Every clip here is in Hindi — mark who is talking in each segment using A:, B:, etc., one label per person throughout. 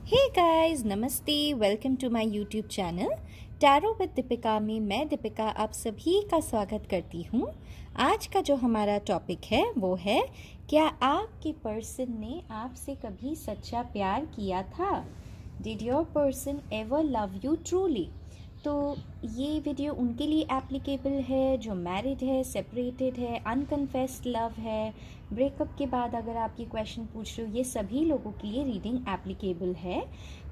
A: हे गाइस, नमस्ते। Welcome to my YouTube channel tarot with Deepika में मैं दीपिका आप सभी का स्वागत करती हूँ। आज का जो हमारा टॉपिक है वो है, क्या आपके पर्सन ने आपसे कभी सच्चा प्यार किया था? Did your person ever love you truly? तो ये वीडियो उनके लिए एप्लीकेबल है जो मैरिड है, सेपरेटेड है, अनकन्फेस्ड लव है, ब्रेकअप के बाद अगर आप ये क्वेश्चन पूछ रहे हो, ये सभी लोगों के लिए रीडिंग एप्लीकेबल है।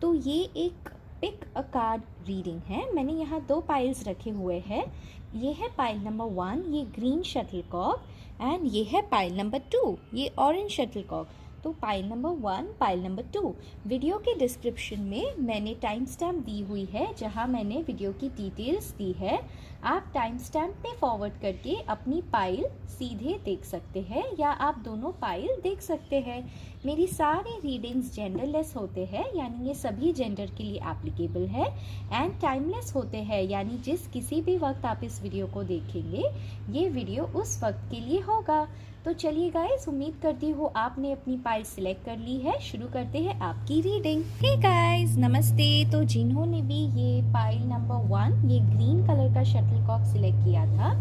A: तो ये एक पिक अ कार्ड रीडिंग है। मैंने यहाँ 2 पाइल्स रखे हुए हैं। ये है पाइल नंबर 1, ये ग्रीन शटलकॉक, एंड ये है पाइल नंबर 2, ये ऑरेंज शटलकॉक। तो pile number 1, pile number 2। Video के डिस्क्रिप्शन में मैंने टाइम स्टैम्प दी हुई है जहां मैंने वीडियो की डिटेल्स दी है। आप टाइम स्टैम्प पे फॉरवर्ड करके अपनी पाइल सीधे देख सकते हैं या आप दोनों पाइल देख सकते हैं। मेरी सारी रीडिंग्स जेंडरलेस होते हैं, यानी ये सभी जेंडर के लिए एप्लीकेबल है, एंड टाइमलेस होते हैं, यानी जिस किसी भी वक्त आप इस वीडियो को देखेंगे ये वीडियो उस वक्त के लिए होगा। तो चलिए गाइस, उम्मीद करती हूँ आपने अपनी पाइल सिलेक्ट कर ली है। शुरू करते हैं आपकी रीडिंग। हे गाइस, नमस्ते। तो जिन्होंने भी ये पाइल नंबर 1, ये ग्रीन कलर का शटलकॉक सिलेक्ट किया था,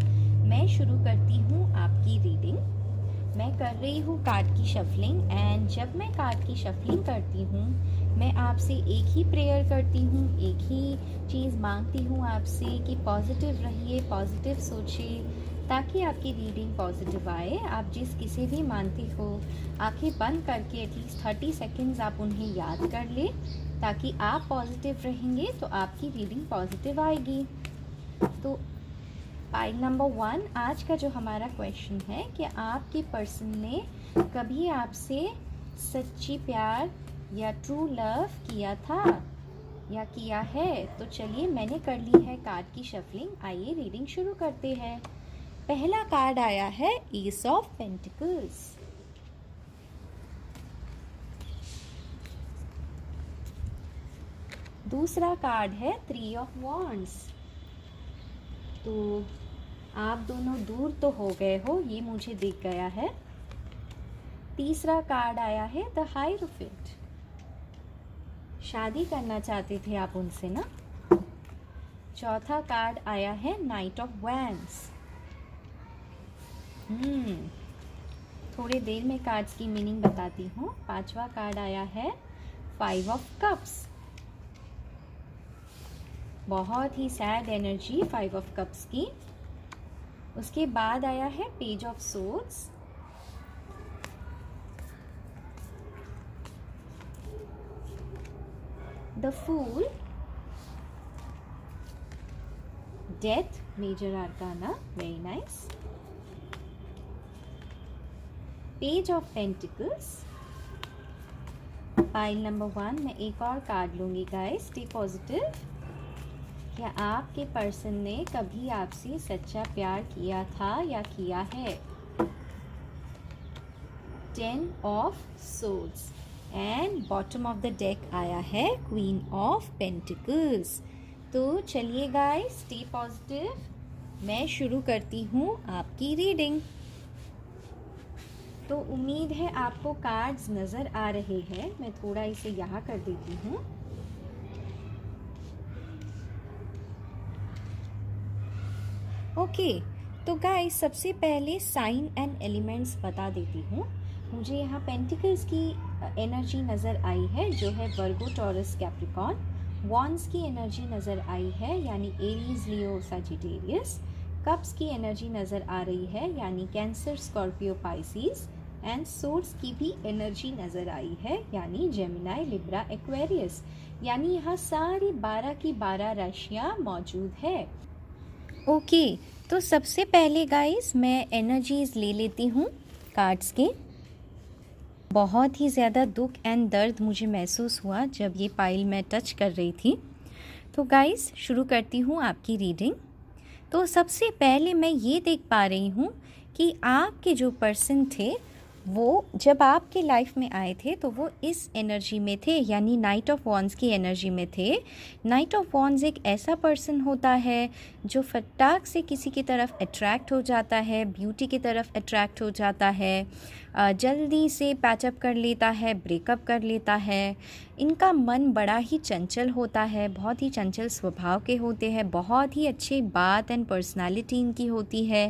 A: मैं शुरू करती हूँ आपकी रीडिंग। मैं कर रही हूँ कार्ड की शफलिंग, एंड जब मैं कार्ड की शफलिंग करती हूँ मैं आपसे एक ही प्रेयर करती हूँ, एक ही चीज़ मांगती हूँ आपसे कि पॉजिटिव रहिए, पॉजिटिव सोचिए, ताकि आपकी रीडिंग पॉजिटिव आए। आप जिस किसी भी मानती हो, आंखें बंद करके एटलीस्ट 30 सेकेंड्स आप उन्हें याद कर ले, ताकि आप पॉजिटिव रहेंगे तो आपकी रीडिंग पॉजिटिव आएगी। तो पाइल नंबर 1, आज का जो हमारा क्वेश्चन है कि आपके पर्सन ने कभी आपसे सच्ची प्यार या ट्रू लव किया था या किया है? तो चलिए, मैंने कर ली है कार्ड की शफलिंग। आइए रीडिंग शुरू करते हैं। पहला कार्ड आया है एस ऑफ पेंटिकल्स। दूसरा कार्ड है 3 ऑफ वॉन्ड्स। तो आप दोनों दूर तो हो गए हो, ये मुझे दिख गया है। तीसरा कार्ड आया है द हायरोफेंट। शादी करना चाहते थे आप उनसे ना। चौथा कार्ड आया है नाइट ऑफ वैंड्स। थोड़ी देर में कार्ड्स की मीनिंग बताती हूँ। पांचवा कार्ड आया है 5 ऑफ कप्स। बहुत ही सैड एनर्जी 5 ऑफ कप्स की। उसके बाद आया है page of swords. The fool, death, major arcana, very nice. Page of pentacles. Pile number 1 में एक और कार्ड लूंगी गाइस। Stay positive. क्या आपके पर्सन ने कभी आपसे सच्चा प्यार किया था या किया है? 10 of swords, and bottom of the deck आया है क्वीन ऑफ पेंटिकल्स। तो चलिए गाइस, स्टे पॉजिटिव। मैं शुरू करती हूँ आपकी रीडिंग। तो उम्मीद है आपको कार्ड्स नज़र आ रहे हैं। मैं थोड़ा इसे यहाँ कर देती हूँ। ओके, तो गाइस सबसे पहले साइन एंड एलिमेंट्स बता देती हूँ। मुझे यहाँ पेंटिकल्स की एनर्जी नज़र आई है जो है वर्गो, टॉरस, कैप्रिकॉर्न। वॉन्ड्स की एनर्जी नज़र आई है यानी एरीज, लियो, सजिटेरियस। कप्स की एनर्जी नज़र आ रही है यानी cancer, Scorpio, Pisces. And swords की भी एनर्जी नज़र आई है यानी जेमिनाई, लिब्रा, एक्वेरियस। यानी यहाँ सारी 12 की 12 राशियाँ मौजूद है। ओके, तो सबसे पहले गाइस मैं एनर्जीज ले लेती हूँ कार्ड्स की। बहुत ही ज़्यादा दुख एंड दर्द मुझे महसूस हुआ जब ये पाइल मैं टच कर रही थी। तो गाइस शुरू करती हूँ आपकी रीडिंग। तो सबसे पहले मैं ये देख पा रही हूँ कि आपके जो पर्सन थे वो जब आपके लाइफ में आए थे तो वो इस एनर्जी में थे, यानी नाइट ऑफ वॉन्ड्स की एनर्जी में थे। नाइट ऑफ वॉन्ड्स एक ऐसा पर्सन होता है जो फटाक से किसी की तरफ अट्रैक्ट हो जाता है, ब्यूटी की तरफ अट्रैक्ट हो जाता है, जल्दी से पैचअप कर लेता है, ब्रेकअप कर लेता है। इनका मन बड़ा ही चंचल होता है, बहुत ही चंचल स्वभाव के होते हैं, बहुत ही अच्छी बात एंड पर्सनालिटी इनकी होती है।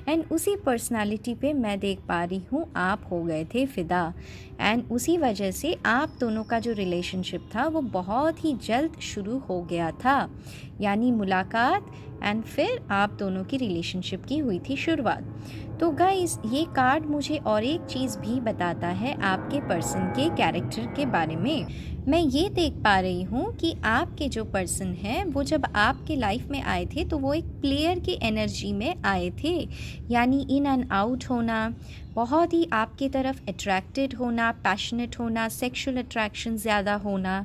A: एंड उसी पर्सनालिटी पे मैं देख पा रही हूँ आप हो गए थे फ़िदा। एंड उसी वजह से आप दोनों का जो रिलेशनशिप था वो बहुत ही जल्द शुरू हो गया था, यानी मुलाकात एंड फिर आप दोनों की रिलेशनशिप की हुई थी शुरुआत। तो गाइस, ये कार्ड मुझे और एक चीज़ भी बताता है आपके पर्सन के कैरेक्टर के बारे में। मैं ये देख पा रही हूँ कि आपके जो पर्सन हैं वो जब आपके लाइफ में आए थे तो वो एक प्लेयर की एनर्जी में आए थे, यानी इन एंड आउट होना, बहुत ही आपकी तरफ अट्रैक्टेड होना, पैशनेट होना, सेक्सुअल अट्रैक्शन ज़्यादा होना,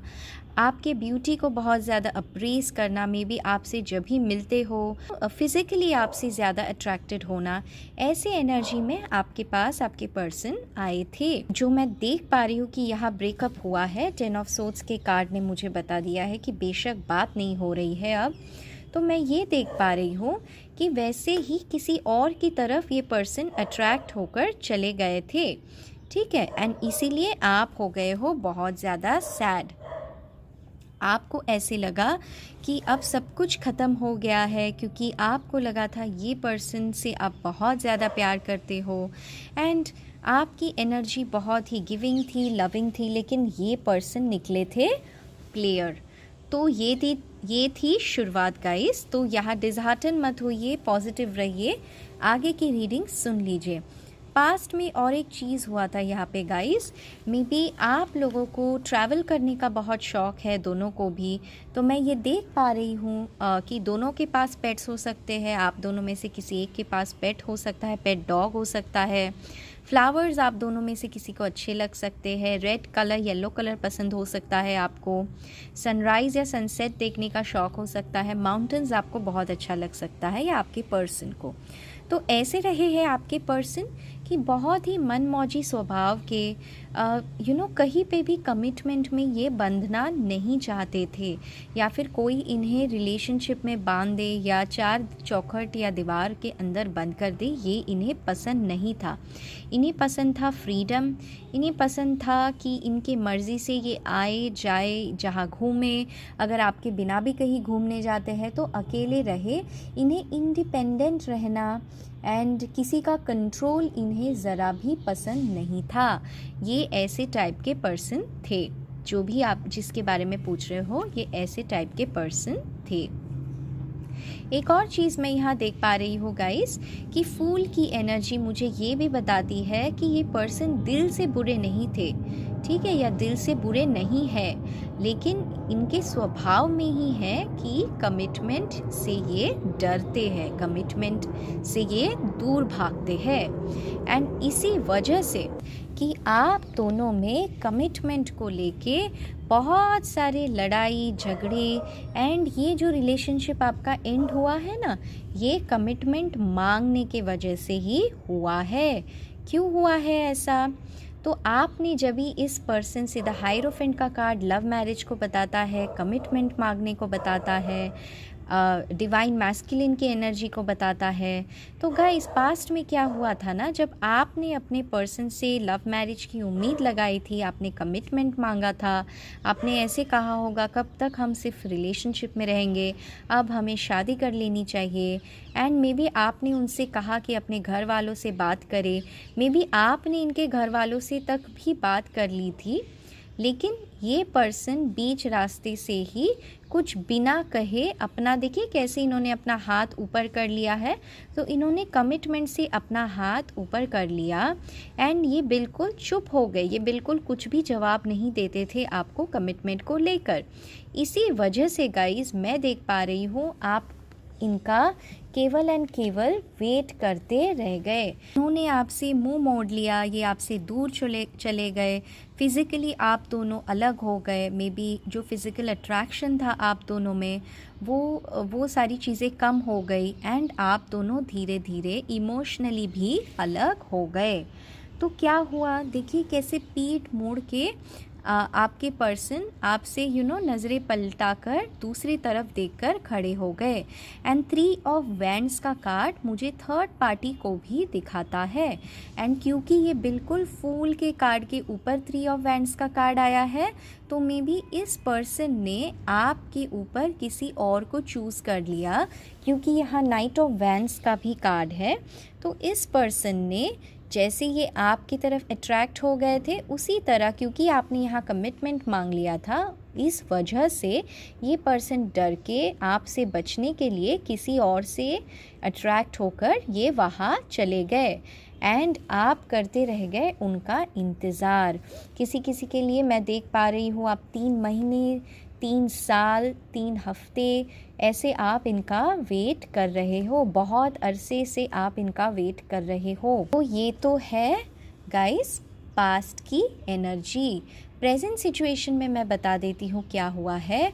A: आपके ब्यूटी को बहुत ज़्यादा अप्रेस करना, मे बी आपसे जब भी मिलते हो फिज़िकली आपसे ज़्यादा अट्रैक्टेड होना, ऐसे एनर्जी में आपके पास आपके पर्सन आए थे। जो मैं देख पा रही हूँ कि यहाँ ब्रेकअप हुआ है, 10 ऑफ सोर्ड्स के कार्ड ने मुझे बता दिया है कि बेशक बात नहीं हो रही है अब। तो मैं ये देख पा रही हूँ कि वैसे ही किसी और की तरफ ये पर्सन अट्रैक्ट होकर चले गए थे, ठीक है। एंड इसीलिए आप हो गए हो बहुत ज़्यादा सैड। आपको ऐसे लगा कि अब सब कुछ ख़त्म हो गया है, क्योंकि आपको लगा था ये पर्सन से आप बहुत ज़्यादा प्यार करते हो एंड आपकी एनर्जी बहुत ही गिविंग थी, लविंग थी, लेकिन ये पर्सन निकले थे प्लेयर। तो ये थी शुरुआत गाइस। तो यहाँ डिसहार्टन मत होइए, पॉजिटिव रहिए, आगे की रीडिंग सुन लीजिए। पास्ट में और एक चीज़ हुआ था यहाँ पे गाइस, मे बी आप लोगों को ट्रैवल करने का बहुत शौक़ है दोनों को भी। तो मैं ये देख पा रही हूँ कि दोनों के पास पेट्स हो सकते हैं, आप दोनों में से किसी एक के पास पेट हो सकता है, पेट डॉग हो सकता है। फ्लावर्स आप दोनों में से किसी को अच्छे लग सकते हैं, रेड कलर, येलो कलर पसंद हो सकता है आपको, सनराइज़ या सनसेट देखने का शौक़ हो सकता है, माउंटेन्स आपको बहुत अच्छा लग सकता है या आपके पर्सन को। तो ऐसे रहे हैं आपके पर्सन कि बहुत ही मनमौजी स्वभाव के, कहीं पे भी कमिटमेंट में ये बंधना नहीं चाहते थे, या फिर कोई इन्हें रिलेशनशिप में बांध दे या चार चौखट या दीवार के अंदर बंद कर दे, ये इन्हें पसंद नहीं था। इन्हें पसंद था फ्रीडम, इन्हें पसंद था कि इनके मर्ज़ी से ये आए जाए, जहाँ घूमे, अगर आपके बिना भी कहीं घूमने जाते हैं तो अकेले रहे। इन्हें इंडिपेंडेंट रहना एंड किसी का कंट्रोल इन्हें ज़रा भी पसंद नहीं था। ये ऐसे टाइप के पर्सन थे, जो भी आप जिसके बारे में पूछ रहे हो, ये ऐसे टाइप के पर्सन थे। एक और चीज़ मैं यहाँ देख पा रही हूँ गाइस कि फूल की एनर्जी मुझे ये भी बताती है कि ये पर्सन दिल से बुरे नहीं थे, ठीक है, या दिल से बुरे नहीं है, लेकिन इनके स्वभाव में ही है कि कमिटमेंट से ये डरते हैं, कमिटमेंट से ये दूर भागते हैं। एंड इसी वजह से कि आप दोनों में कमिटमेंट को लेके बहुत सारे लड़ाई झगड़े एंड ये जो रिलेशनशिप आपका एंड हुआ है ना, ये कमिटमेंट मांगने के वजह से ही हुआ है। क्यों हुआ है ऐसा? तो आपने जब भी इस पर्सन से, द हायरोफेंट का कार्ड लव मैरिज को बताता है, कमिटमेंट मांगने को बताता है, डिवाइन मैस्कुलिन की एनर्जी को बताता है। तो गाइस, पास्ट में क्या हुआ था ना, जब आपने अपने पर्सन से लव मैरिज की उम्मीद लगाई थी, आपने कमिटमेंट मांगा था, आपने ऐसे कहा होगा कब तक हम सिर्फ रिलेशनशिप में रहेंगे, अब हमें शादी कर लेनी चाहिए। एंड मे बी आपने उनसे कहा कि अपने घर वालों से बात करें, मे बी आपने इनके घर वालों से तक भी बात कर ली थी, लेकिन ये पर्सन बीच रास्ते से ही कुछ बिना कहे अपना, देखिए कैसे इन्होंने अपना हाथ ऊपर कर लिया है, तो इन्होंने कमिटमेंट से अपना हाथ ऊपर कर लिया एंड ये बिल्कुल चुप हो गए, ये बिल्कुल कुछ भी जवाब नहीं देते थे आपको कमिटमेंट को लेकर। इसी वजह से गाइस, मैं देख पा रही हूँ आप इनका केवल एंड केवल वेट करते रह गए। इन्होंने आपसे मुंह मोड़ लिया, ये आपसे दूर चले गए, फिज़िकली आप दोनों अलग हो गए। मे बी जो फिज़िकल अट्रैक्शन था आप दोनों में, वो सारी चीज़ें कम हो गई एंड आप दोनों धीरे धीरे इमोशनली भी अलग हो गए। तो क्या हुआ, देखिए कैसे पीठ मोड़ के आपके पर्सन आपसे नज़रें पलटाकर दूसरी तरफ देखकर खड़े हो गए। एंड 3 ऑफ वैंड्स का कार्ड मुझे थर्ड पार्टी को भी दिखाता है। एंड क्योंकि ये बिल्कुल फूल के कार्ड के ऊपर 3 ऑफ वैंड्स का कार्ड आया है, तो मे बी इस पर्सन ने आपके ऊपर किसी और को चूज़ कर लिया, क्योंकि यहाँ नाइट ऑफ वैंड्स का भी कार्ड है। तो इस पर्सन ने जैसे ये आपकी तरफ अट्रैक्ट हो गए थे, उसी तरह क्योंकि आपने यहाँ कमिटमेंट मांग लिया था, इस वजह से ये पर्सन डर के आपसे बचने के लिए किसी और से अट्रैक्ट होकर ये वहाँ चले गए। एंड आप करते रह गए उनका इंतज़ार। किसी किसी के लिए मैं देख पा रही हूँ आप 3 महीने, 3 साल, 3 हफ्ते ऐसे आप इनका वेट कर रहे हो। बहुत अरसे से आप इनका वेट कर रहे हो। तो ये तो है गाइस पास्ट की एनर्जी। प्रेजेंट सिचुएशन में मैं बता देती हूँ क्या हुआ है।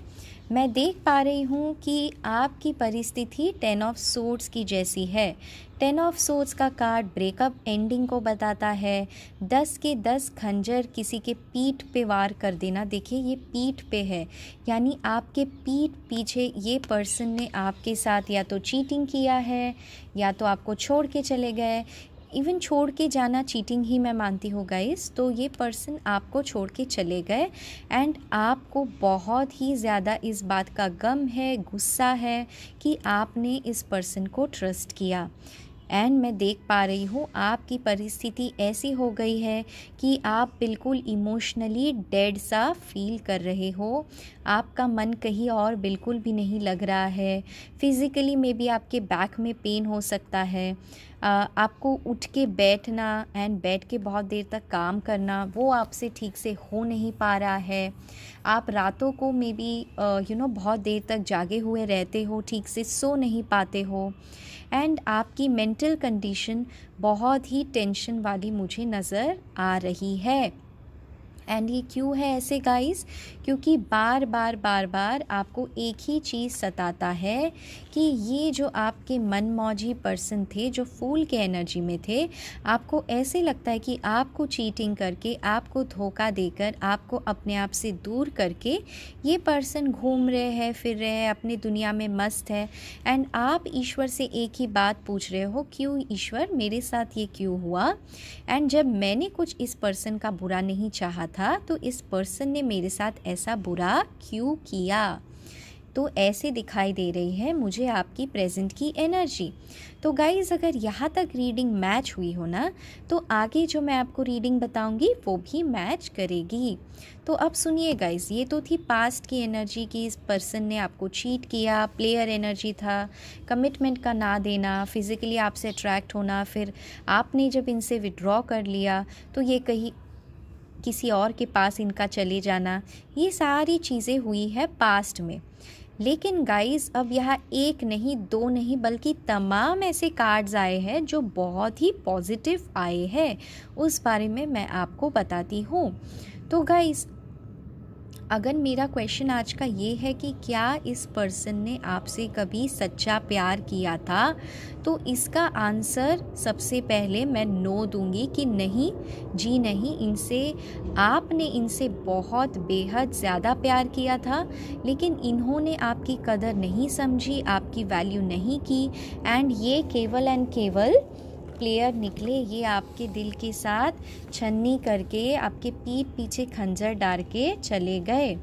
A: मैं देख पा रही हूँ कि आपकी परिस्थिति 10 ऑफ सोर्ड्स की जैसी है। 10 ऑफ सोर्ड्स का कार्ड ब्रेकअप, एंडिंग को बताता है। 10 के 10 खंजर किसी के पीठ पे वार कर देना। देखिए ये पीठ पे है, यानी आपके पीठ पीछे ये पर्सन ने आपके साथ या तो चीटिंग किया है या तो आपको छोड़ के चले गए। इवन छोड़ के जाना चीटिंग ही मैं मानती हूँ गाइस। तो ये पर्सन आपको छोड़ के चले गए एंड आपको बहुत ही ज़्यादा इस बात का गम है, गुस्सा है कि आपने इस पर्सन को ट्रस्ट किया। एंड मैं देख पा रही हूँ आपकी परिस्थिति ऐसी हो गई है कि आप बिल्कुल इमोशनली डेड सा फील कर रहे हो। आपका मन कहीं और बिल्कुल भी नहीं लग रहा है। फिज़िकली में भी आपके बैक में पेन हो सकता है। आपको उठ के बैठना एंड बैठ के बहुत देर तक काम करना वो आपसे ठीक से हो नहीं पा रहा है। आप रातों को में भी बहुत देर तक जागे हुए रहते हो, ठीक से सो नहीं पाते हो। एंड आपकी मेंटल कंडीशन बहुत ही टेंशन वाली मुझे नज़र आ रही है। एंड ये क्यों है ऐसे गाइस? क्योंकि बार बार आपको एक ही चीज़ सताता है कि ये जो आपके मनमौजी पर्सन थे, जो फूल के एनर्जी में थे, आपको ऐसे लगता है कि आपको चीटिंग करके, आपको धोखा देकर, आपको अपने आप से दूर करके ये पर्सन घूम रहे हैं, फिर रहे हैं, अपनी दुनिया में मस्त है। एंड आप ईश्वर से एक ही बात पूछ रहे हो, क्यों ईश्वर मेरे साथ ये क्यों हुआ? एंड जब मैंने कुछ इस पर्सन का बुरा नहीं चाहा था, तो इस पर्सन ने मेरे साथ ऐसा बुरा क्यों किया? तो ऐसे दिखाई दे रही है मुझे आपकी प्रेजेंट की एनर्जी। तो गाइज़ अगर यहाँ तक रीडिंग मैच हुई हो ना, तो आगे जो मैं आपको रीडिंग बताऊंगी वो भी मैच करेगी। तो अब सुनिए गाइज़, ये तो थी पास्ट की एनर्जी की इस पर्सन ने आपको चीट किया, प्लेयर एनर्जी था, कमिटमेंट का ना देना, फिज़िकली आपसे अट्रैक्ट होना, फिर आपने जब इनसे विड्रॉ कर लिया तो ये कहीं किसी और के पास इनका चले जाना, ये सारी चीज़ें हुई है पास्ट में। लेकिन गाइस अब यहाँ एक नहीं, दो नहीं, बल्कि तमाम ऐसे कार्ड्स आए हैं जो बहुत ही पॉजिटिव आए हैं। उस बारे में मैं आपको बताती हूँ। तो गाइस अगर मेरा क्वेश्चन आज का ये है कि क्या इस पर्सन ने आपसे कभी सच्चा प्यार किया था, तो इसका आंसर सबसे पहले मैं नो दूंगी कि नहीं जी नहीं। आपने इनसे बहुत बेहद ज़्यादा प्यार किया था, लेकिन इन्होंने आपकी कदर नहीं समझी, आपकी वैल्यू नहीं की। एंड ये केवल एंड केवल प्लेयर निकले। ये आपके दिल के साथ छन्नी करके आपके पीठ पीछे खंजर डाल के चले गए।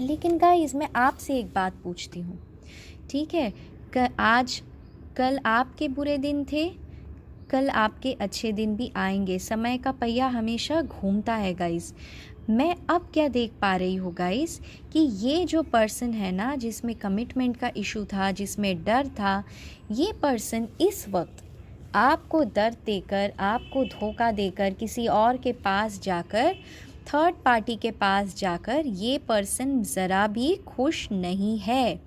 A: लेकिन गाइस मैं आपसे एक बात पूछती हूँ, ठीक है? कल आपके बुरे दिन थे, कल आपके अच्छे दिन भी आएंगे। समय का पहिया हमेशा घूमता है गाइस। मैं अब क्या देख पा रही हूँ गाइस कि ये जो पर्सन है ना, जिसमें कमिटमेंट का इशू था, जिसमें डर था, ये पर्सन इस वक्त आपको दर्द देकर, आपको धोखा देकर, किसी और के पास जाकर, थर्ड पार्टी के पास जाकर, ये पर्सन ज़रा भी खुश नहीं है।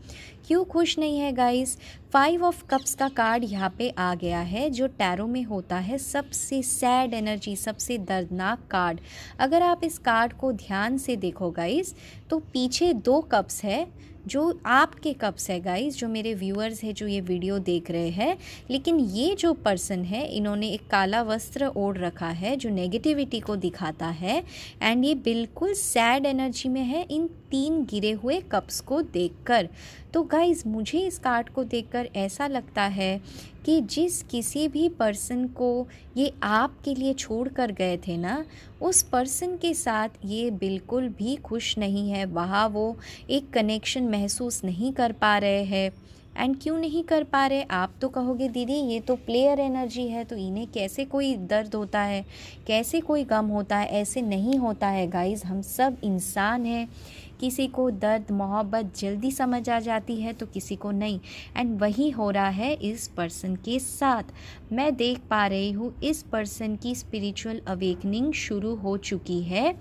A: क्यों खुश नहीं है गाइस? 5 ऑफ कप्स का कार्ड यहाँ पे आ गया है, जो टैरो में होता है सबसे सैड एनर्जी, सबसे दर्दनाक कार्ड। अगर आप इस कार्ड को ध्यान से देखो गाइस, तो पीछे 2 कप्स है जो आपके कप्स है गाइस, जो मेरे व्यूअर्स हैं जो ये वीडियो देख रहे हैं। लेकिन ये जो पर्सन है, इन्होंने एक काला वस्त्र ओढ़ रखा है जो नेगेटिविटी को दिखाता है, एंड ये बिल्कुल सैड एनर्जी में है इन 3 गिरे हुए कप्स को देखकर। तो गाइस, मुझे इस कार्ड को देखकर ऐसा लगता है कि जिस किसी भी पर्सन को ये आपके लिए छोड़ कर गए थे ना, उस पर्सन के साथ ये बिल्कुल भी खुश नहीं है। वहाँ वो एक कनेक्शन महसूस नहीं कर पा रहे हैं। एंड क्यों नहीं कर पा रहे? आप तो कहोगे दीदी ये तो प्लेयर एनर्जी है, तो इन्हें कैसे कोई दर्द होता है, कैसे कोई गम होता है? ऐसे नहीं होता है गाइस, हम सब इंसान हैं। किसी को दर्द मोहब्बत जल्दी समझ आ जाती है तो किसी को नहीं, एंड वही हो रहा है इस पर्सन के साथ। मैं देख पा रही हूँ इस पर्सन की स्पिरिचुअल अवेकनिंग शुरू हो चुकी है।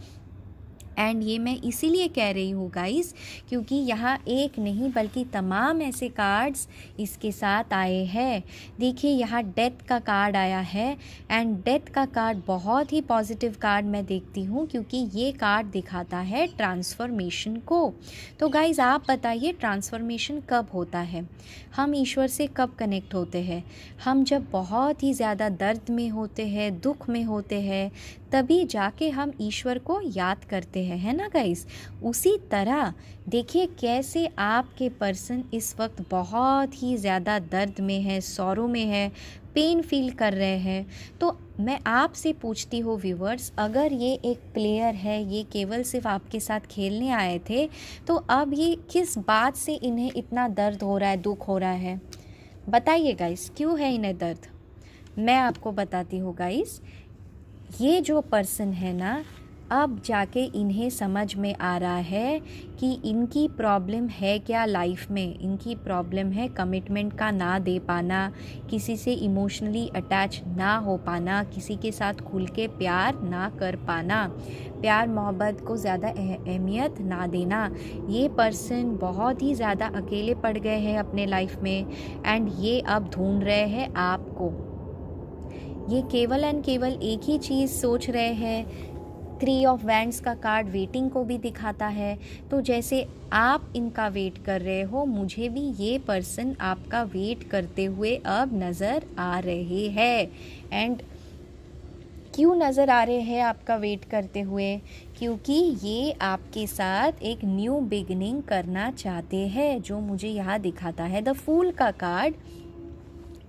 A: एंड ये मैं इसीलिए कह रही हूँ गाइस, क्योंकि यहाँ एक नहीं बल्कि तमाम ऐसे कार्ड्स इसके साथ आए हैं। देखिए, यहाँ डेथ का कार्ड आया है, एंड डेथ का कार्ड बहुत ही पॉजिटिव कार्ड मैं देखती हूँ, क्योंकि ये कार्ड दिखाता है ट्रांसफॉर्मेशन को। तो गाइस, आप बताइए ट्रांसफॉर्मेशन कब होता है? हम ईश्वर से कब कनेक्ट होते हैं? हम जब बहुत ही ज़्यादा दर्द में होते हैं, दुख में होते हैं, तभी जाके हम ईश्वर को याद करते हैं, है ना गाइस? उसी तरह देखिए कैसे आपके पर्सन इस वक्त बहुत ही ज़्यादा दर्द में है, सौरों में है, पेन फील कर रहे हैं। तो मैं आपसे पूछती हूँ व्यूवर्स, अगर ये एक प्लेयर है, ये केवल सिर्फ आपके साथ खेलने आए थे, तो अब ये किस बात से इन्हें इतना दर्द हो रहा है, दुख हो रहा है? बताइए गाइस, क्यों है इन्हें दर्द? मैं आपको बताती हूँ गाइस। ये जो पर्सन है ना, अब जाके इन्हें समझ में आ रहा है कि इनकी प्रॉब्लम है क्या लाइफ में। इनकी प्रॉब्लम है कमिटमेंट का ना दे पाना, किसी से इमोशनली अटैच ना हो पाना, किसी के साथ खुल के प्यार ना कर पाना, प्यार मोहब्बत को ज़्यादा अहमियत ना देना। ये पर्सन बहुत ही ज़्यादा अकेले पड़ गए हैं अपने लाइफ में, एंड ये अब ढूंढ रहे हैं आपको। ये केवल एंड केवल एक ही चीज़ सोच रहे हैं। 3 ऑफ वैंड्स का कार्ड वेटिंग को भी दिखाता है। तो जैसे आप इनका वेट कर रहे हो, मुझे भी ये पर्सन आपका वेट करते हुए अब नज़र आ रहे हैं। एंड क्यों नज़र आ रहे हैं आपका वेट करते हुए? क्योंकि ये आपके साथ एक न्यू बिगिनिंग करना चाहते हैं, जो मुझे यहाँ दिखाता है द फूल का कार्ड,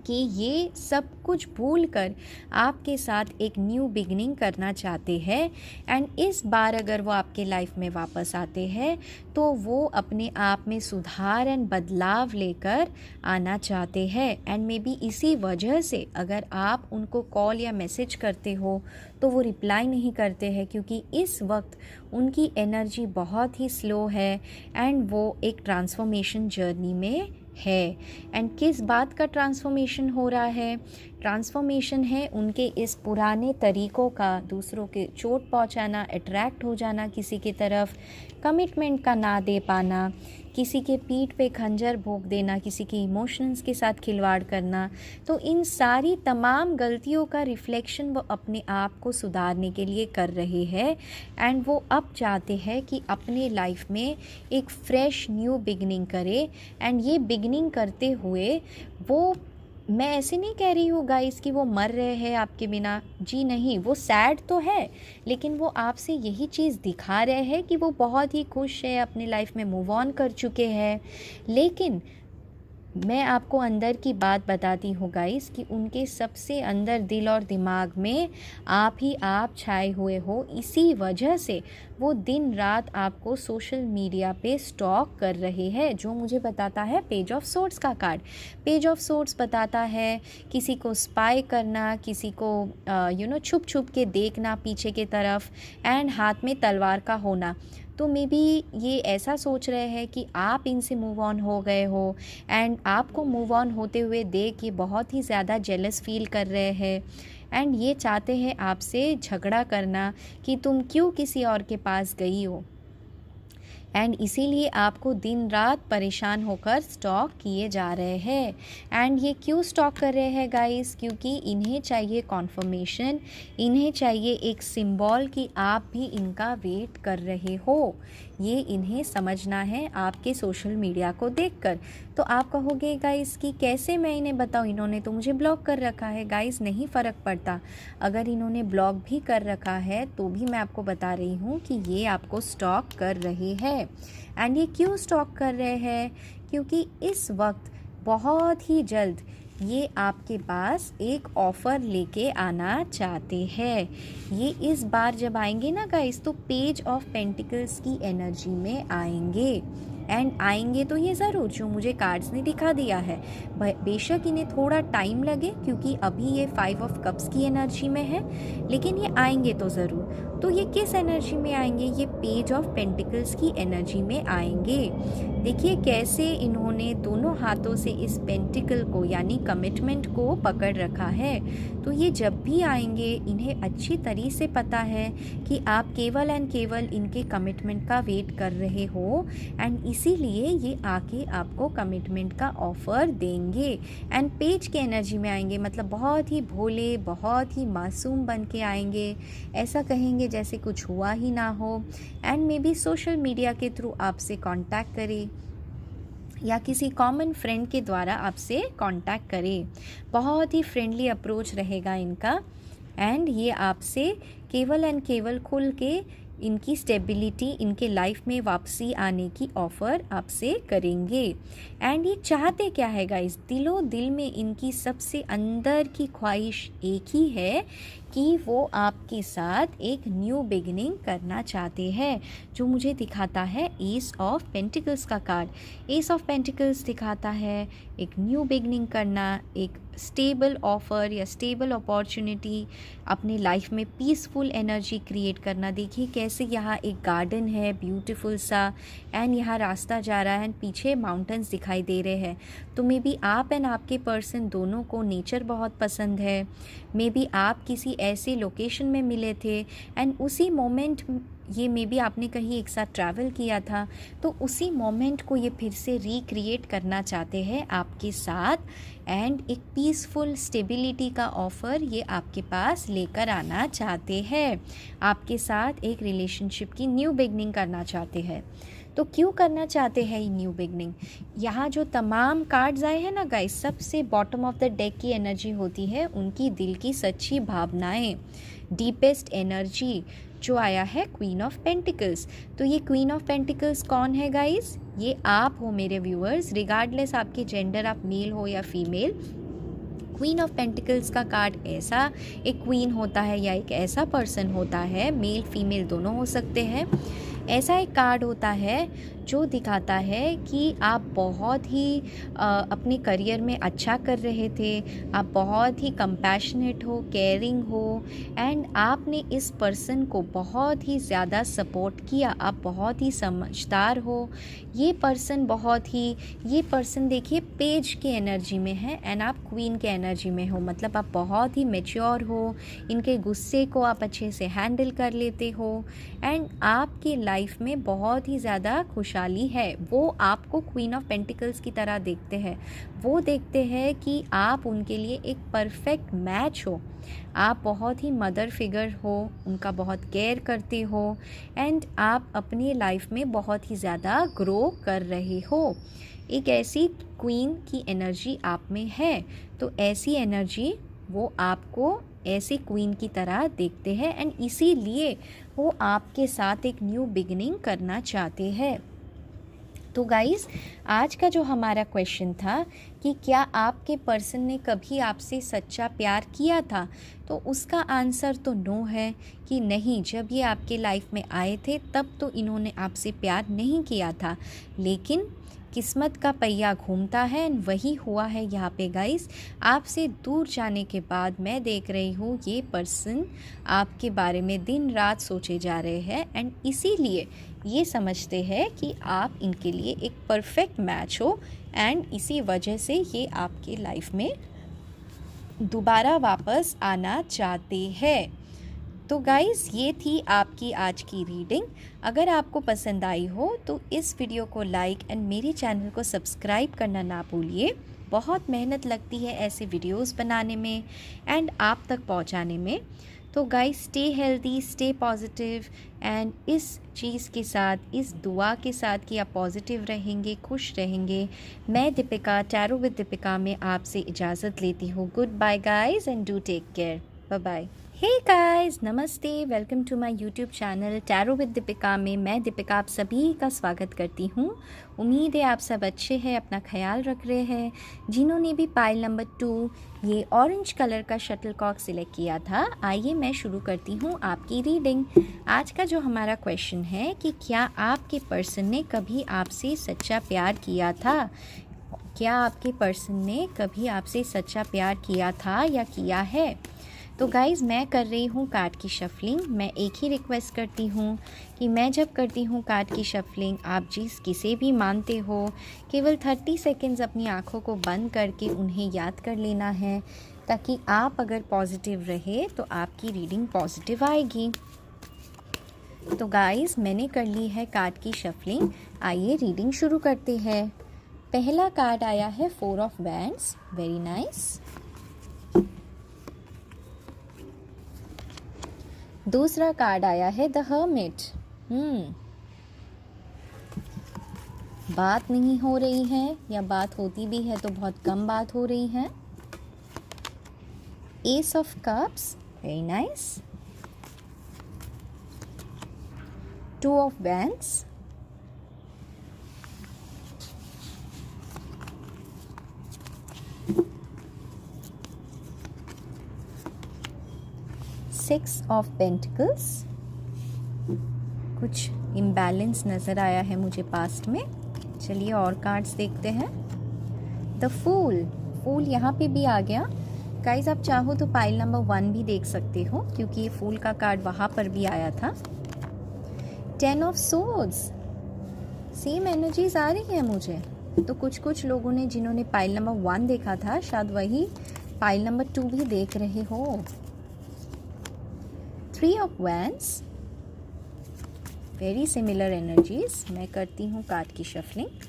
A: कि ये सब कुछ भूलकर आपके साथ एक न्यू बिगिनिंग करना चाहते हैं। एंड इस बार अगर वो आपके लाइफ में वापस आते हैं, तो वो अपने आप में सुधार एंड बदलाव लेकर आना चाहते हैं। एंड मे बी इसी वजह से अगर आप उनको कॉल या मैसेज करते हो तो वो रिप्लाई नहीं करते हैं, क्योंकि इस वक्त उनकी एनर्जी बहुत ही स्लो है, एंड वो एक ट्रांसफॉर्मेशन जर्नी में है। एंड किस बात का ट्रांसफॉर्मेशन हो रहा है? ट्रांसफॉर्मेशन है उनके इस पुराने तरीक़ों का, दूसरों के चोट पहुंचाना, अट्रैक्ट हो जाना किसी की तरफ, कमिटमेंट का ना दे पाना, किसी के पीठ पे खंजर भोंक देना, किसी के इमोशंस के साथ खिलवाड़ करना। तो इन सारी तमाम गलतियों का रिफ्लेक्शन वो अपने आप को सुधारने के लिए कर रहे हैं, एंड वो अब चाहते हैं कि अपने लाइफ में एक फ्रेश न्यू बिगनिंग करे। एंड ये बिगनिंग करते हुए वो, मैं ऐसे नहीं कह रही हूँ गाइस कि वो मर रहे हैं आपके बिना, जी नहीं, वो सैड तो है, लेकिन वो आपसे यही चीज़ दिखा रहे हैं कि वो बहुत ही खुश है, अपनी लाइफ में मूव ऑन कर चुके हैं। लेकिन मैं आपको अंदर की बात बताती हूँ गाइस, कि उनके सबसे अंदर दिल और दिमाग में आप ही आप छाए हुए हो। इसी वजह से वो दिन रात आपको सोशल मीडिया पे स्टॉक कर रहे हैं, जो मुझे बताता है पेज ऑफ सोर्ड्स का कार्ड। पेज ऑफ सोर्ड्स बताता है किसी को स्पाई करना, किसी को छुप छुप के देखना पीछे की तरफ, एंड हाथ में तलवार का होना। तो मे बी ये ऐसा सोच रहे हैं कि आप इनसे मूव ऑन हो गए हो, एंड आपको मूव ऑन होते हुए देख ये बहुत ही ज़्यादा जेलस फील कर रहे हैं, एंड ये चाहते हैं आपसे झगड़ा करना कि तुम क्यों किसी और के पास गई हो। एंड इसीलिए आपको दिन रात परेशान होकर स्टॉक किए जा रहे हैं। एंड ये क्यों स्टॉक कर रहे हैं गाइस? क्योंकि इन्हें चाहिए कॉन्फर्मेशन, इन्हें चाहिए एक सिंबल कि आप भी इनका वेट कर रहे हो। ये इन्हें समझना है आपके सोशल मीडिया को देखकर। तो आप कहोगे गाइस कि कैसे मैं इन्हें बताऊँ, इन्होंने तो मुझे ब्लॉक कर रखा है। गाइस नहीं फ़र्क पड़ता, अगर इन्होंने ब्लॉक भी कर रखा है तो भी मैं आपको बता रही हूँ कि ये आपको स्टॉक कर रहे हैं। एंड ये क्यों स्टॉक कर रहे हैं? क्योंकि इस वक्त बहुत ही जल्द ये आपके पास एक ऑफ़र लेके आना चाहते हैं। ये इस बार जब आएंगे ना गाइस, तो पेज ऑफ पेंटिकल्स की एनर्जी में आएंगे। एंड आएंगे तो ये ज़रूर, जो मुझे कार्ड्स ने दिखा दिया है। बेशक इन्हें थोड़ा टाइम लगे क्योंकि अभी ये 5 ऑफ कप्स की एनर्जी में है, लेकिन ये आएंगे तो ज़रूर। तो ये किस एनर्जी में आएंगे? ये पेज ऑफ पेंटिकल्स की एनर्जी में आएंगे। देखिए कैसे इन्होंने दोनों हाथों से इस पेंटिकल को यानी कमिटमेंट को पकड़ रखा है। तो ये जब भी आएंगे इन्हें अच्छी तरीके से पता है कि आप केवल एंड केवल इनके कमिटमेंट का वेट कर रहे हो। एंड इसीलिए ये आके आपको कमिटमेंट का ऑफ़र देंगे। एंड पेज के एनर्जी में आएंगे, मतलब बहुत ही भोले, बहुत ही मासूम बन के आएंगे। ऐसा कहेंगे जैसे कुछ हुआ ही ना हो। And may be social media के थ्रू आपसे कांटेक्ट करें या किसी कॉमन फ्रेंड के द्वारा आपसे कांटेक्ट करें। बहुत ही फ्रेंडली अप्रोच रहेगा इनका। एंड ये आपसे केवल एंड केवल खुल के इनकी स्टेबिलिटी, इनके लाइफ में वापसी आने की ऑफ़र आपसे करेंगे। एंड ये चाहते क्या है गाइस? दिलो दिल में इनकी सबसे अंदर की ख्वाहिश एक ही है कि वो आपके साथ एक न्यू बिगिनिंग करना चाहते हैं, जो मुझे दिखाता है एस ऑफ पेंटिकल्स का कार्ड। एस ऑफ पेंटिकल्स दिखाता है एक न्यू बिगिनिंग करना, एक स्टेबल ऑफ़र या स्टेबल अपॉर्चुनिटी, अपने लाइफ में पीसफुल एनर्जी क्रिएट करना। देखिए कैसे यहाँ एक गार्डन है ब्यूटीफुल सा, एंड यहाँ रास्ता जा रहा है एंड पीछे माउंटेन्स दिखाई दे रहे हैं। तो मे बी आप एंड आपके पर्सन दोनों को नेचर बहुत पसंद है। मे बी आप किसी ऐसे लोकेशन में मिले थे एंड उसी मोमेंट ये मे बी आपने कहीं एक साथ ट्रैवल किया था, तो उसी मोमेंट को ये फिर से रिक्रिएट करना चाहते हैं आपके साथ। एंड एक पीसफुल स्टेबिलिटी का ऑफ़र ये आपके पास लेकर आना चाहते हैं। आपके साथ एक रिलेशनशिप की न्यू बिगनिंग करना चाहते हैं। तो क्यों करना चाहते हैं ये न्यू बिगनिंग? यहाँ जो तमाम कार्ड्स आए हैं ना गाइस, सबसे बॉटम ऑफ द डेक की एनर्जी होती है उनकी दिल की सच्ची भावनाएं, डीपेस्ट एनर्जी, जो आया है क्वीन ऑफ पेंटिकल्स। तो ये क्वीन ऑफ पेंटिकल्स कौन है गाइस? ये आप हो मेरे व्यूअर्स, रिगार्डलेस आपके जेंडर, आप मेल हो या फीमेल। क्वीन ऑफ पेंटिकल्स का कार्ड ऐसा एक क्वीन होता है या एक ऐसा पर्सन होता है, मेल फीमेल दोनों हो सकते हैं। ऐसा एक कार्ड होता है जो दिखाता है कि आप बहुत ही अपने करियर में अच्छा कर रहे थे, आप बहुत ही कंपैशनेट हो, केयरिंग हो, एंड आपने इस पर्सन को बहुत ही ज़्यादा सपोर्ट किया, आप बहुत ही समझदार हो। ये पर्सन देखिए पेज के एनर्जी में है एंड आप क्वीन के एनर्जी में हो, मतलब आप बहुत ही मैच्योर हो, इनके गुस्से को आप अच्छे से हैंडल कर लेते हो एंड आपकी लाइफ में बहुत ही ज़्यादा खुशहाली है। वो आपको क्वीन ऑफ पेंटिकल्स की तरह देखते हैं। वो देखते हैं कि आप उनके लिए एक परफेक्ट मैच हो, आप बहुत ही मदर फिगर हो, उनका बहुत केयर करते हो एंड आप अपनी लाइफ में बहुत ही ज़्यादा ग्रो कर रहे हो। एक ऐसी क्वीन की एनर्जी आप में है, तो ऐसी एनर्जी वो आपको ऐसे क्वीन की तरह देखते हैं एंड इसीलिए वो आपके साथ एक न्यू बिगिनिंग करना चाहते हैं। तो गाइस, आज का जो हमारा क्वेश्चन था कि क्या आपके पर्सन ने कभी आपसे सच्चा प्यार किया था, तो उसका आंसर तो नो है कि नहीं। जब ये आपके लाइफ में आए थे तब तो इन्होंने आपसे प्यार नहीं किया था, लेकिन किस्मत का पहिया घूमता है एंड वही हुआ है यहाँ पे गाइस। आपसे दूर जाने के बाद मैं देख रही हूँ ये पर्सन आपके बारे में दिन रात सोचे जा रहे हैं एंड इसीलिए ये समझते हैं कि आप इनके लिए एक परफेक्ट मैच हो एंड इसी वजह से ये आपके लाइफ में दोबारा वापस आना चाहते हैं। तो गाइज़ ये थी आपकी आज की रीडिंग। अगर आपको पसंद आई हो तो इस वीडियो को लाइक एंड मेरे चैनल को सब्सक्राइब करना ना भूलिए। बहुत मेहनत लगती है ऐसे वीडियोस बनाने में एंड आप तक पहुंचाने में। तो guys stay healthy, stay positive and इस चीज़ के साथ, इस दुआ के साथ कि आप पॉजिटिव रहेंगे, खुश रहेंगे, मैं दीपिका टैरो विद दीपिका में आपसे इजाज़त लेती हूँ। Good bye guys and do take care. Bye bye. Hey guys, नमस्ते, welcome to my YouTube channel tarot with Deepika में मैं दीपिका आप सभी का स्वागत करती हूँ। उम्मीद है आप सब अच्छे हैं, अपना ख्याल रख रहे हैं। जिन्होंने भी पाइल नंबर 2 ये ऑरेंज कलर का शटलकॉक सिलेक्ट किया था, आइए मैं शुरू करती हूँ आपकी रीडिंग। आज का जो हमारा क्वेश्चन है कि क्या आपके पर्सन ने कभी आपसे सच्चा प्यार किया था? क्या आपके पर्सन ने कभी आपसे सच्चा प्यार किया था या किया है? तो गाइज़ मैं कर रही हूँ कार्ड की शफलिंग। मैं एक ही रिक्वेस्ट करती हूँ कि मैं जब करती हूँ कार्ड की शफलिंग, आप जिस किसे भी मानते हो केवल 30 सेकेंड्स अपनी आँखों को बंद करके उन्हें याद कर लेना है, ताकि आप अगर पॉजिटिव रहे तो आपकी रीडिंग पॉजिटिव आएगी। तो गाइज़ मैंने कर ली है कार्ड की शफलिंग, आइए रीडिंग शुरू करते हैं। पहला कार्ड आया है 4 ऑफ वैंड्स, वेरी नाइस। दूसरा कार्ड आया है द हर्मिट। बात नहीं हो रही है या बात होती भी है तो बहुत कम बात हो रही है। S of cups, very nice. 2 of wands, 6 of pentacles. कुछ इम्बैलेंस नज़र आया है मुझे पास्ट में। चलिए और कार्ड्स देखते हैं। द फूल, फूल यहाँ पे भी आ गया। गाइज आप चाहो तो पाइल नंबर 1 भी देख सकते हो, क्योंकि ये फूल का कार्ड वहाँ पर भी आया था। 10 ऑफ सोर्ड्स, सेम एनर्जीज आ रही है मुझे। तो कुछ लोगों ने जिन्होंने पाइल नंबर 1 देखा था, शायद वही पाइल नंबर 2 भी देख रहे हो। 3 of wands, very similar energies. मैं करती हूँ कार्ड की शफलिंग।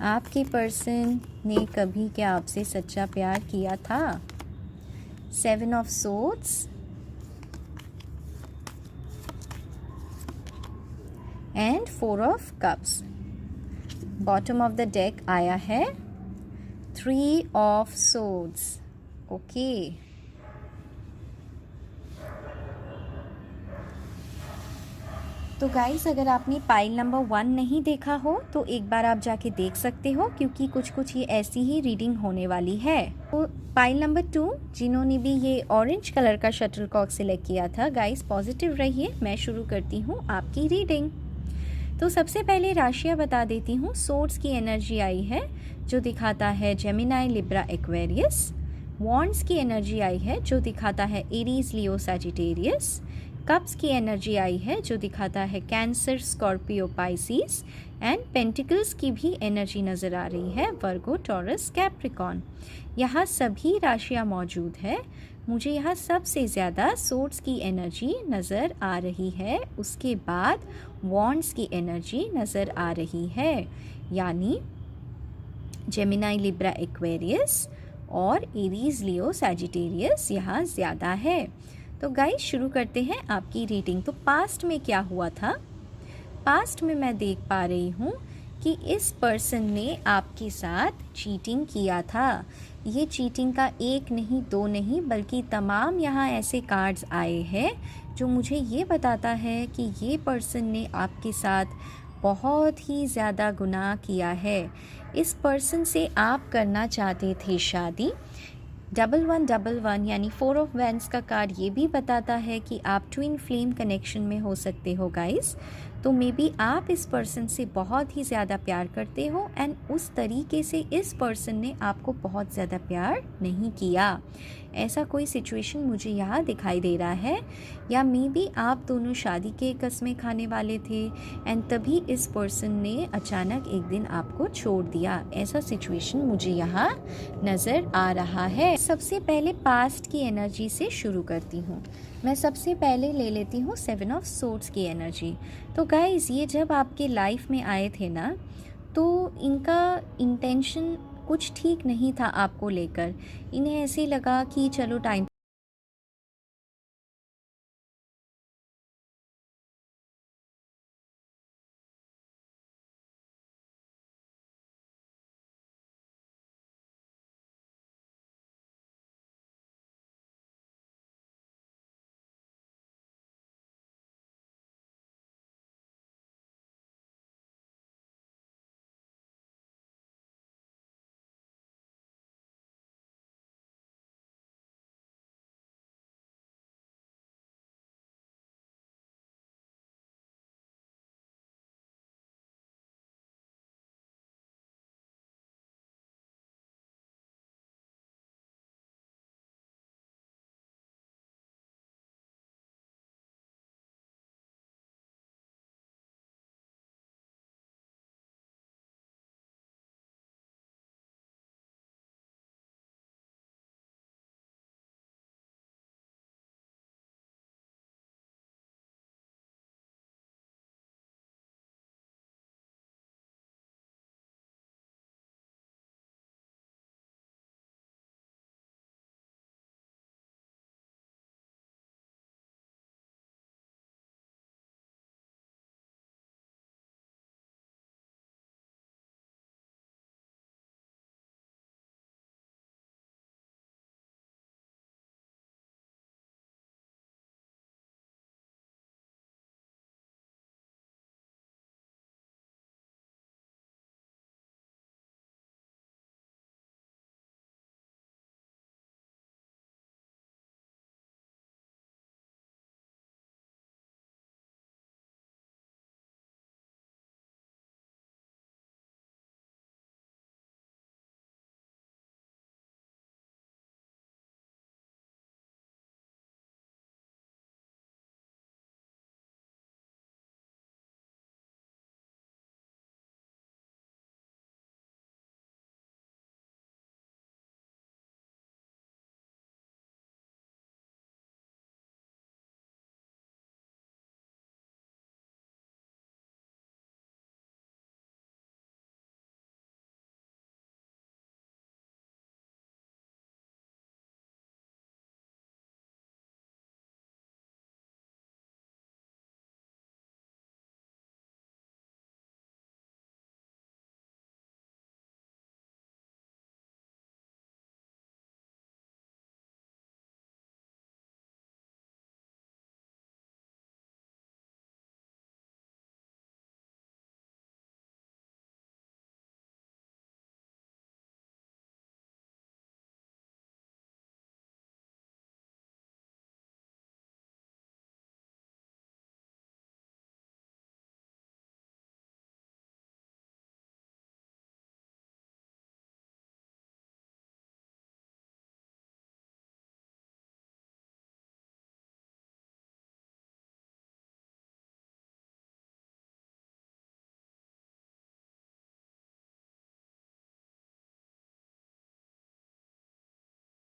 A: आपके पर्सन ने कभी क्या आपसे सच्चा प्यार किया था? 7 of swords and 4 of cups. Bottom of the deck आया है 3 ऑफ सोर्ड्स। ओके, तो गाइस अगर आपने पाइल नंबर 1 नहीं देखा हो तो एक बार आप जाके देख सकते हो, क्योंकि कुछ ये ऐसी ही रीडिंग होने वाली है। तो पाइल नंबर 2 जिन्होंने भी ये ऑरेंज कलर का शटलकॉक सिलेक्ट किया था, गाइस पॉजिटिव रहिए। मैं शुरू करती हूँ आपकी रीडिंग। तो सबसे पहले राशियाँ बता देती हूँ। सोर्ड्स की एनर्जी आई है जो दिखाता है जेमिनाई, लिब्रा, एक्वेरियस। वॉन्ड्स की एनर्जी आई है जो दिखाता है एरीज, लियो, सैजिटेरियस। कप्स की एनर्जी आई है जो दिखाता है cancer, Scorpio, Pisces. And pentacles की भी एनर्जी नज़र आ रही है वर्गो, टॉरस, कैप्रिकॉन। यहाँ सभी राशियाँ मौजूद है। मुझे यहाँ सबसे ज़्यादा सोर्ड्स की एनर्जी नज़र आ रही है, उसके बाद वॉन्ड्स की एनर्जी नज़र आ रही है, यानी जेमिनाई, लिब्रा, एक्वेरियस और एरीज, लियो, सैजिटेरियस यहाँ ज़्यादा है। तो गाइस शुरू करते हैं आपकी रीडिंग। तो पास्ट में क्या हुआ था? पास्ट में मैं देख पा रही हूँ कि इस पर्सन ने आपके साथ चीटिंग किया था। ये चीटिंग का 1 नहीं 2 नहीं बल्कि तमाम यहाँ ऐसे कार्ड्स आए हैं जो मुझे ये बताता है कि ये पर्सन ने आपके साथ बहुत ही ज़्यादा गुनाह किया है। इस पर्सन से आप करना चाहते थे शादी। 1111 यानी 4 ऑफ वैंड्स का कार्ड ये भी बताता है कि आप ट्विन फ्लेम कनेक्शन में हो सकते हो गाइस। तो मे बी आप इस पर्सन से बहुत ही ज़्यादा प्यार करते हो एंड उस तरीके से इस पर्सन ने आपको बहुत ज़्यादा प्यार नहीं किया। ऐसा कोई सिचुएशन मुझे यहाँ दिखाई दे रहा है। या मे बी आप दोनों शादी के कस्में खाने वाले थे एंड तभी इस पर्सन ने अचानक एक दिन आपको छोड़ दिया। ऐसा सिचुएशन मुझे यहाँ नज़र आ रहा है। सबसे पहले पास्ट की एनर्जी से शुरू करती हूँ। मैं सबसे पहले ले लेती हूँ 7 ऑफ सोर्ड्स की एनर्जी। तो गाइज़, ये जब आपके लाइफ में आए थे ना, तो इनका इंटेंशन कुछ ठीक नहीं था आपको लेकर। इन्हें ऐसे लगा कि चलो टाइम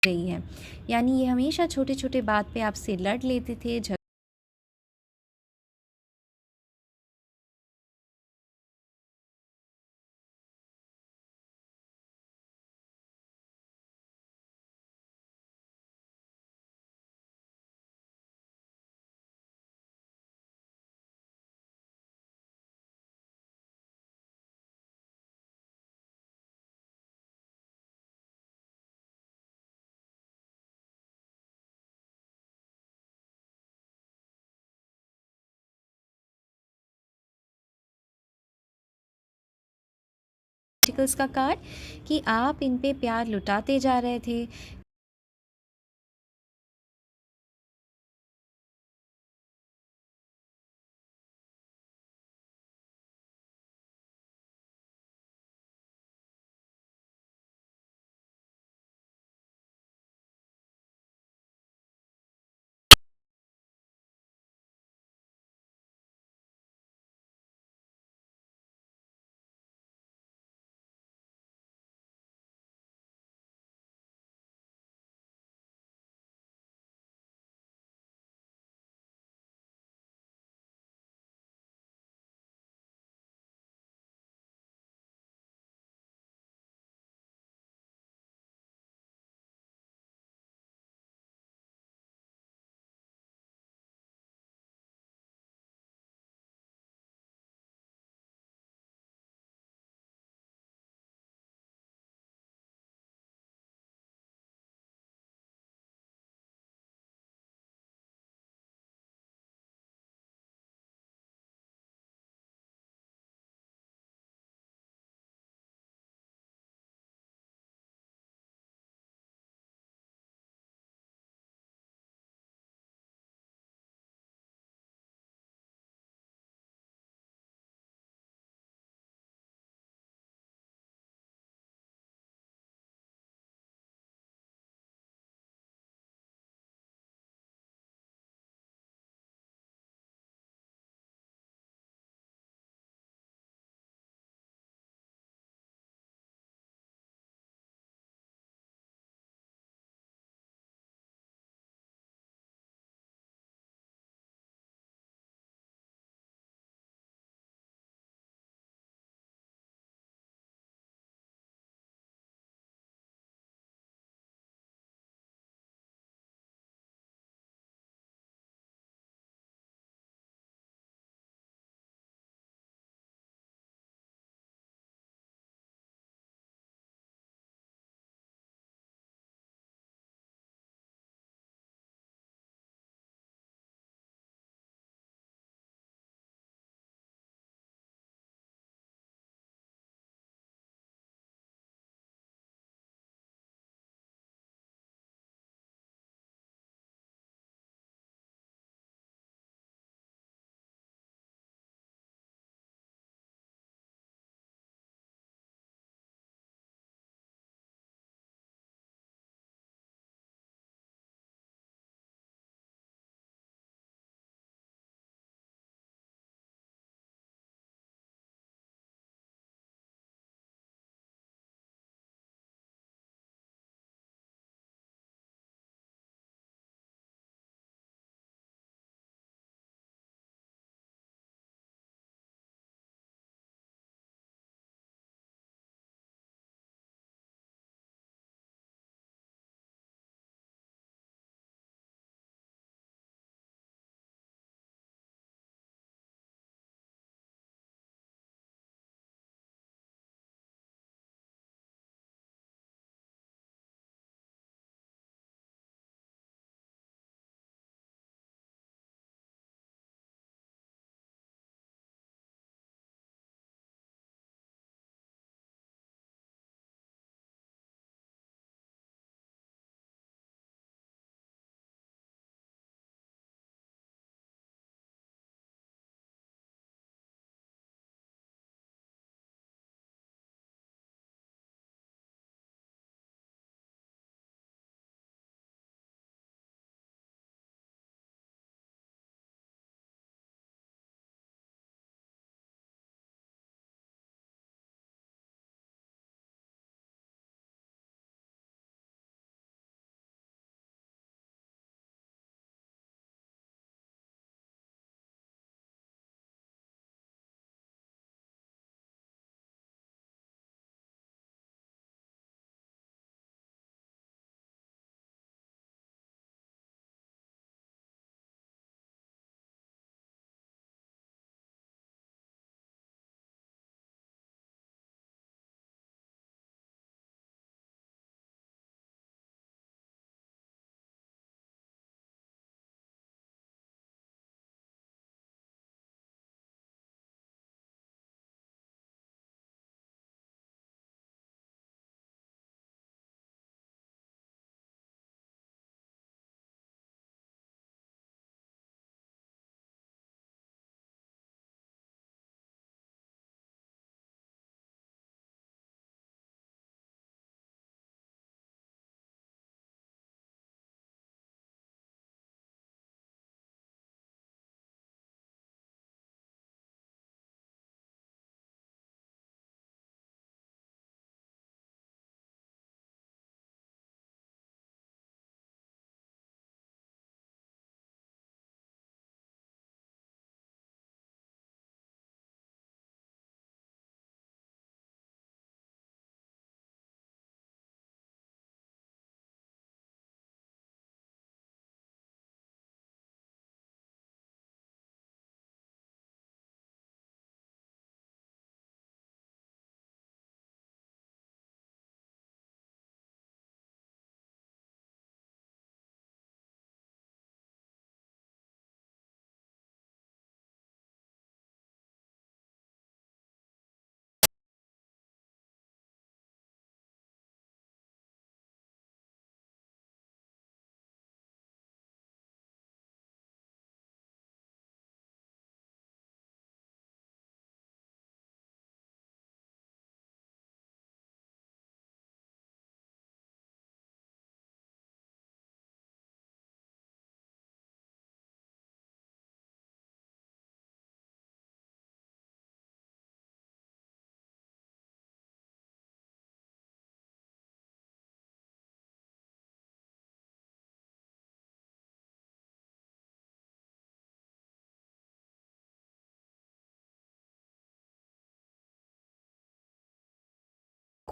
A: रही है। यानी ये हमेशा छोटे छोटे बात पे आपसे लड़ लेते थे, आर्टिकल्स का कार्ड, कि आप इन पे प्यार लुटाते जा रहे थे।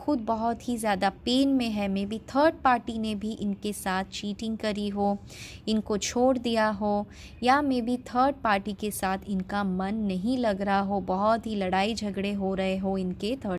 A: खुद बहुत ही ज़्यादा पेन में है, मे बी थर्ड पार्टी ने भी इनके साथ चीटिंग करी हो, इनको छोड़ दिया हो, या मे बी थर्ड पार्टी के साथ इनका मन नहीं लग रहा हो, बहुत ही लड़ाई झगड़े हो रहे हो इनके थर्ड